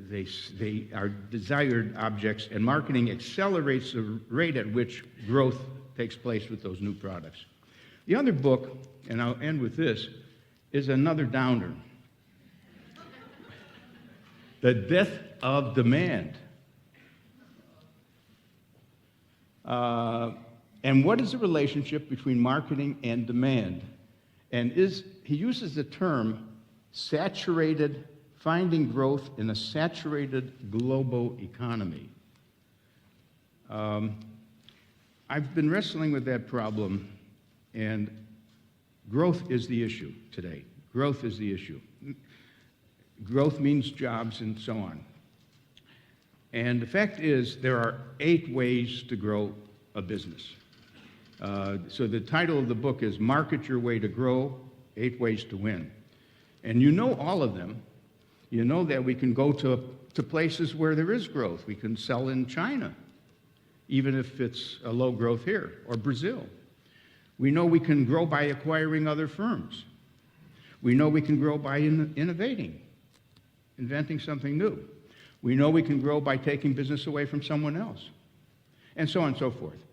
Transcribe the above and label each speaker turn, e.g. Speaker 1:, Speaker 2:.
Speaker 1: They are desired objects, and marketing accelerates the rate at which growth takes place with those new products. The other book, and I'll end with this, is another downer. The Death of Demand. And what is the relationship between marketing and demand? And he uses the term finding growth in a saturated global economy. I've been wrestling with that problem, and growth is the issue today. Growth is the issue. Growth means jobs and so on. And the fact is, there are 8 ways to grow a business. So the title of the book is Market Your Way to Grow, 8 Ways to Win. And you know all of them. You know that we can go to places where there is growth. We can sell in China, even if it's a low growth here, or Brazil. We know we can grow by acquiring other firms. We know we can grow by innovating, inventing something new. We know we can grow by taking business away from someone else, and so on and so forth.